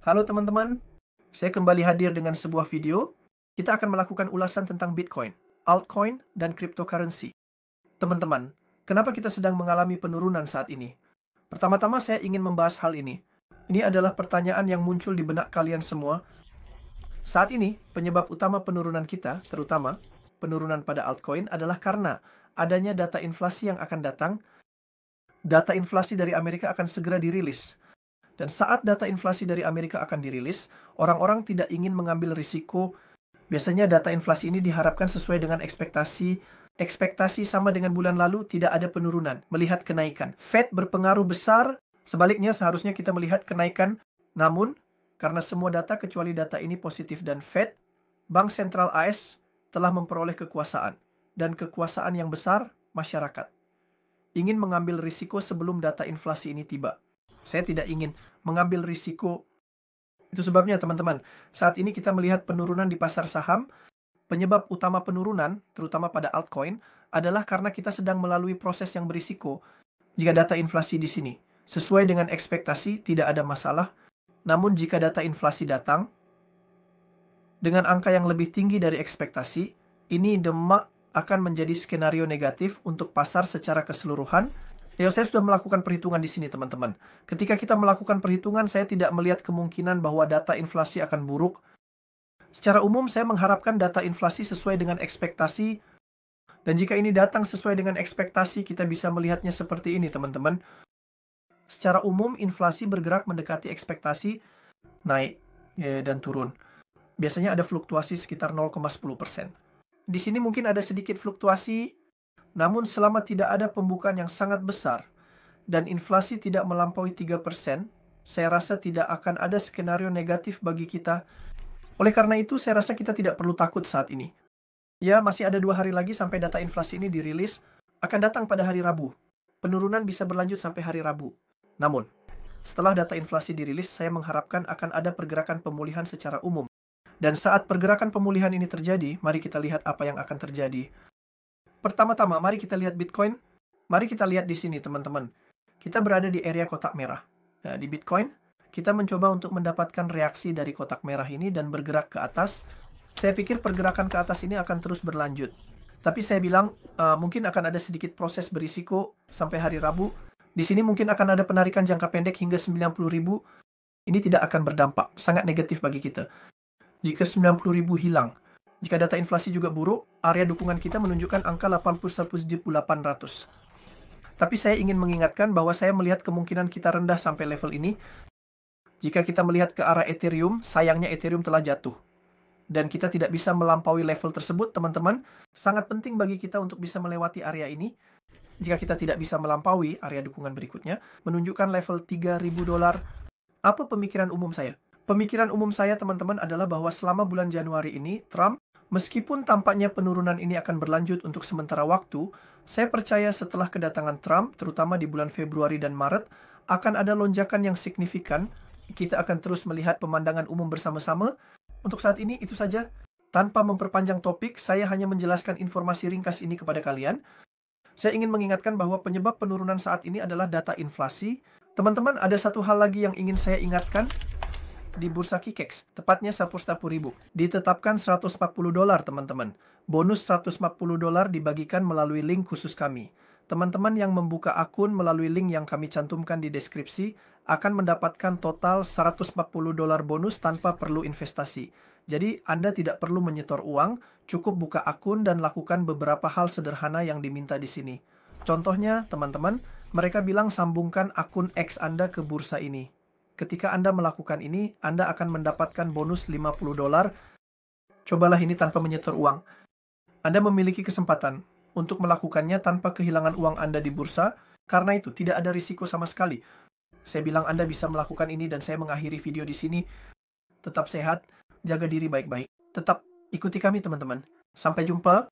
Halo teman-teman, saya kembali hadir dengan sebuah video. Kita akan melakukan ulasan tentang Bitcoin, altcoin, dan cryptocurrency. Teman-teman, kenapa kita sedang mengalami penurunan saat ini? Pertama-tama saya ingin membahas hal ini. Ini adalah pertanyaan yang muncul di benak kalian semua. Saat ini, penyebab utama penurunan kita, terutama penurunan pada altcoin, adalah karena adanya data inflasi yang akan datang. Data inflasi dari Amerika akan segera dirilis. Dan saat data inflasi dari Amerika akan dirilis, orang-orang tidak ingin mengambil risiko. Biasanya data inflasi ini diharapkan sesuai dengan ekspektasi. Ekspektasi sama dengan bulan lalu, tidak ada penurunan, melihat kenaikan. Fed berpengaruh besar, sebaliknya seharusnya kita melihat kenaikan. Namun, karena semua data kecuali data ini positif dan Fed, Bank Sentral AS telah memperoleh kekuasaan. Dan kekuasaan yang besar, masyarakat ingin mengambil risiko sebelum data inflasi ini tiba. Saya tidak ingin mengambil risiko. Itu sebabnya teman-teman, saat ini kita melihat penurunan di pasar saham. Penyebab utama penurunan, terutama pada altcoin, adalah karena kita sedang melalui proses yang berisiko. Jika data inflasi di sini sesuai dengan ekspektasi, tidak ada masalah. Namun jika data inflasi datang dengan angka yang lebih tinggi dari ekspektasi, ini demak akan menjadi skenario negatif untuk pasar secara keseluruhan. Ya, saya sudah melakukan perhitungan di sini, teman-teman. Ketika kita melakukan perhitungan, saya tidak melihat kemungkinan bahwa data inflasi akan buruk. Secara umum, saya mengharapkan data inflasi sesuai dengan ekspektasi. Dan jika ini datang sesuai dengan ekspektasi, kita bisa melihatnya seperti ini, teman-teman. Secara umum, inflasi bergerak mendekati ekspektasi, naik dan turun. Biasanya ada fluktuasi sekitar 0,10%. Di sini mungkin ada sedikit fluktuasi. Namun selama tidak ada pembukaan yang sangat besar dan inflasi tidak melampaui 3%, saya rasa tidak akan ada skenario negatif bagi kita. Oleh karena itu, saya rasa kita tidak perlu takut saat ini. Ya, masih ada 2 hari lagi sampai data inflasi ini dirilis, akan datang pada hari Rabu. Penurunan bisa berlanjut sampai hari Rabu. Namun, setelah data inflasi dirilis, saya mengharapkan akan ada pergerakan pemulihan secara umum. Dan saat pergerakan pemulihan ini terjadi, mari kita lihat apa yang akan terjadi. Pertama-tama, mari kita lihat Bitcoin. Mari kita lihat di sini, teman-teman. Kita berada di area kotak merah. Nah, di Bitcoin, kita mencoba untuk mendapatkan reaksi dari kotak merah ini dan bergerak ke atas. Saya pikir pergerakan ke atas ini akan terus berlanjut. Tapi saya bilang, mungkin akan ada sedikit proses berisiko sampai hari Rabu. Di sini mungkin akan ada penarikan jangka pendek hingga 90.000. Ini tidak akan berdampak. Sangat negatif bagi kita. Jika 90.000 hilang, jika data inflasi juga buruk, area dukungan kita menunjukkan angka 81.800. Tapi saya ingin mengingatkan bahwa saya melihat kemungkinan kita rendah sampai level ini. Jika kita melihat ke arah Ethereum, sayangnya Ethereum telah jatuh. Dan kita tidak bisa melampaui level tersebut, teman-teman. Sangat penting bagi kita untuk bisa melewati area ini. Jika kita tidak bisa melampaui area dukungan berikutnya, menunjukkan level $3.000. Apa pemikiran umum saya? Pemikiran umum saya, teman-teman, adalah bahwa selama bulan Januari ini, Trump, meskipun tampaknya penurunan ini akan berlanjut untuk sementara waktu, saya percaya setelah kedatangan Trump, terutama di bulan Februari dan Maret, akan ada lonjakan yang signifikan. Kita akan terus melihat pemandangan umum bersama-sama. Untuk saat ini, itu saja. Tanpa memperpanjang topik, saya hanya menjelaskan informasi ringkas ini kepada kalian. Saya ingin mengingatkan bahwa penyebab penurunan saat ini adalah data inflasi. Teman-teman, ada satu hal lagi yang ingin saya ingatkan. Di bursa Kikex, tepatnya 140.000. Ditetapkan $140, teman-teman. Bonus $140 dibagikan melalui link khusus kami. Teman-teman yang membuka akun melalui link yang kami cantumkan di deskripsi akan mendapatkan total $140 bonus tanpa perlu investasi. Jadi, Anda tidak perlu menyetor uang, cukup buka akun dan lakukan beberapa hal sederhana yang diminta di sini. Contohnya, teman-teman, mereka bilang sambungkan akun X Anda ke bursa ini. Ketika Anda melakukan ini, Anda akan mendapatkan bonus $50. Cobalah ini tanpa menyetor uang. Anda memiliki kesempatan untuk melakukannya tanpa kehilangan uang Anda di bursa. Karena itu, tidak ada risiko sama sekali. Saya bilang Anda bisa melakukan ini dan saya mengakhiri video di sini. Tetap sehat, jaga diri baik-baik. Tetap ikuti kami, teman-teman. Sampai jumpa.